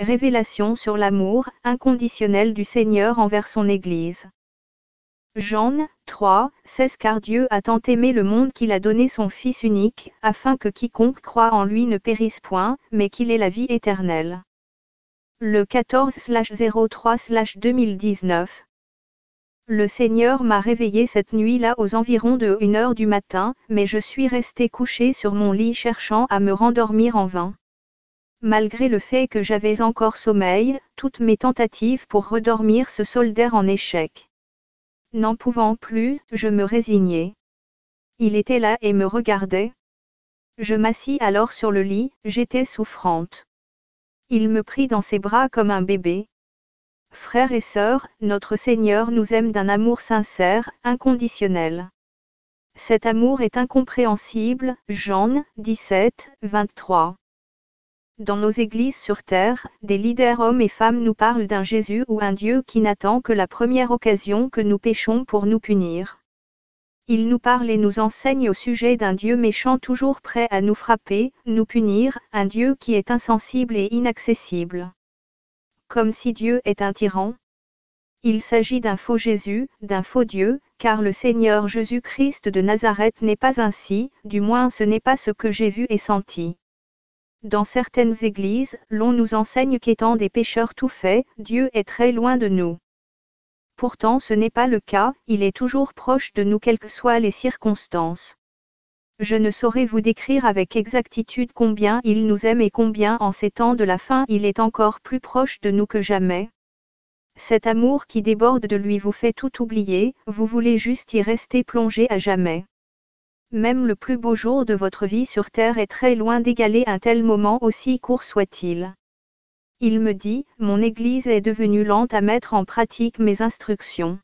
Révélation sur l'amour inconditionnel du Seigneur envers son Église. Jean 3, 16 Car Dieu a tant aimé le monde qu'il a donné son Fils unique, afin que quiconque croit en lui ne périsse point, mais qu'il ait la vie éternelle. Le 14/03/2019. Le Seigneur m'a réveillé cette nuit-là aux environs de 1h du matin, mais je suis resté couché sur mon lit cherchant à me rendormir en vain. Malgré le fait que j'avais encore sommeil, toutes mes tentatives pour redormir se soldèrent en échec. N'en pouvant plus, je me résignai. Il était là et me regardait. Je m'assis alors sur le lit, j'étais souffrante. Il me prit dans ses bras comme un bébé. Frères et sœurs, notre Seigneur nous aime d'un amour sincère, inconditionnel. Cet amour est incompréhensible, Jean 17, 23. Dans nos églises sur terre, des leaders hommes et femmes nous parlent d'un Jésus ou un Dieu qui n'attend que la première occasion que nous péchons pour nous punir. Ils nous parlent et nous enseignent au sujet d'un Dieu méchant toujours prêt à nous frapper, nous punir, un Dieu qui est insensible et inaccessible. Comme si Dieu est un tyran. Il s'agit d'un faux Jésus, d'un faux Dieu, car le Seigneur Jésus-Christ de Nazareth n'est pas ainsi, du moins ce n'est pas ce que j'ai vu et senti. Dans certaines églises, l'on nous enseigne qu'étant des pécheurs tout faits, Dieu est très loin de nous. Pourtant ce n'est pas le cas, il est toujours proche de nous quelles que soient les circonstances. Je ne saurais vous décrire avec exactitude combien il nous aime et combien en ces temps de la fin il est encore plus proche de nous que jamais. Cet amour qui déborde de lui vous fait tout oublier, vous voulez juste y rester plongé à jamais. Même le plus beau jour de votre vie sur terre est très loin d'égaler un tel moment aussi court soit-il. Il me dit, mon Église est devenue lente à mettre en pratique mes instructions.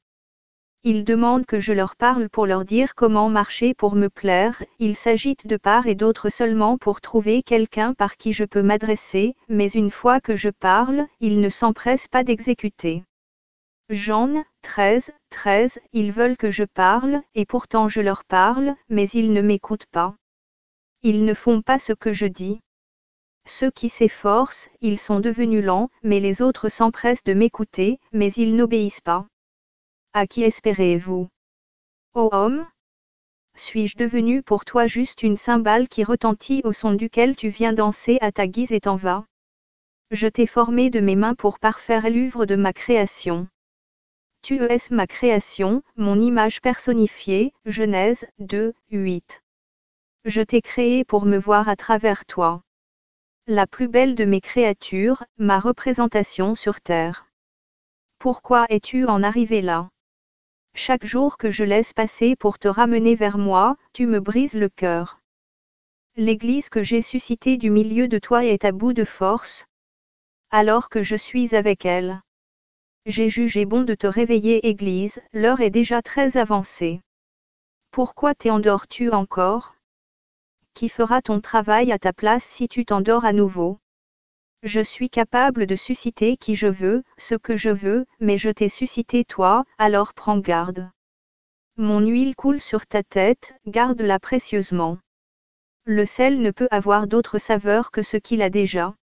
Il demande que je leur parle pour leur dire comment marcher pour me plaire, il s'agite de part et d'autre seulement pour trouver quelqu'un par qui je peux m'adresser, mais une fois que je parle, il ne s'empresse pas d'exécuter. Jean 13, 13, ils veulent que je parle, et pourtant je leur parle, mais ils ne m'écoutent pas. Ils ne font pas ce que je dis. Ceux qui s'efforcent, ils sont devenus lents, mais les autres s'empressent de m'écouter, mais ils n'obéissent pas. À qui espérez-vous? Ô homme? Suis-je devenu pour toi juste une cymbale qui retentit au son duquel tu viens danser à ta guise et t'en vas? Je t'ai formé de mes mains pour parfaire l'œuvre de ma création. Tu es ma création, mon image personnifiée, Genèse 2, 8. Je t'ai créé pour me voir à travers toi. La plus belle de mes créatures, ma représentation sur terre. Pourquoi es-tu en arrivé là? Chaque jour que je laisse passer pour te ramener vers moi, tu me brises le cœur. L'Église que j'ai suscitée du milieu de toi est à bout de force. Alors que je suis avec elle. J'ai jugé bon de te réveiller Église, l'heure est déjà très avancée. Pourquoi t'endors-tu encore? Qui fera ton travail à ta place si tu t'endors à nouveau? Je suis capable de susciter qui je veux, ce que je veux, mais je t'ai suscité toi, alors prends garde. Mon huile coule sur ta tête, garde-la précieusement. Le sel ne peut avoir d'autre saveur que ce qu'il a déjà.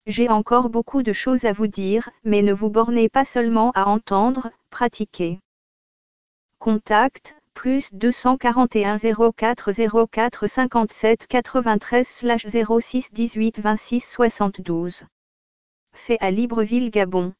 J'ai encore beaucoup de choses à vous dire, mais ne vous bornez pas seulement à entendre, pratiquez. Contact, plus 241 04 04 57 93/06 18 26 72. Fait à Libreville, Gabon.